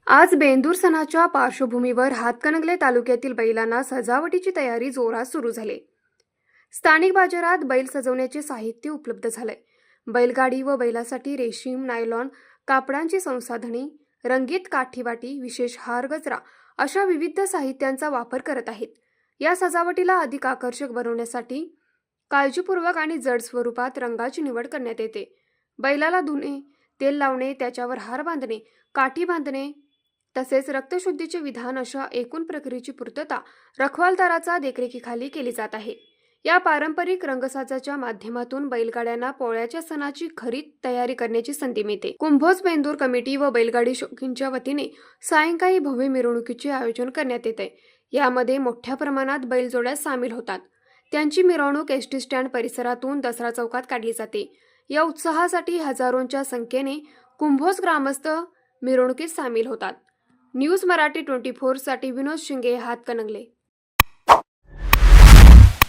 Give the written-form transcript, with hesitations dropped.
आज बेंदूर सणाच्या पार्श्वभूमीवर हातकणंगले तालुक्यातील बैलांना सजावटीची तयारी जोरात सुरू झाली। स्थानिक बाजारात बैल सजवण्याचे साहित्य उपलब्ध झाले। बैलगाडी व बैलासाठी रेशीम, नायलॉन, कापडांची संसाधने, रंगीत काठीवाटी, विशेष हार, गजरा अशा विविध साहित्यांचा वापर करत आहेत। या सजावटीला अधिक आकर्षक बनवण्यासाठी काळजीपूर्वक आणि जड स्वरूपात रंगाची निवड करण्यात येते। बैलाला धुणे, तेल लावणे, त्याच्यावर हार बांधणे, काठी बांधणे तसेच रक्तशुद्धीचे विधान अशा एकूण प्रक्रियेची पूर्तता रखवालदाराचा देखरेखीखाली केली जात आहे। या पारंपरिक रंगसाजाच्या माध्यमातून बैलगाड्यांना पोळ्याच्या सणाची खरी तयारी करण्याची संधी मिळते। कुंभोज बेंदूर कमिटी व बैलगाडी शौकींच्या वतीने सायंकाळी भव्य मिरवणुकीचे आयोजन करण्यात येते। यामध्ये मोठ्या प्रमाणात बैलजोड्या सामील होतात। त्यांची मिरवणूक एसटी स्टँड परिसरातून दसरा चौकात काढली जाते। या उत्साहासाठी हजारोंच्या संख्येने कुंभोज ग्रामस्थ मिरवणुकीत सामील होतात। न्यूज मराठी 24 साठी विनोद शिंगे, हातकणंगले।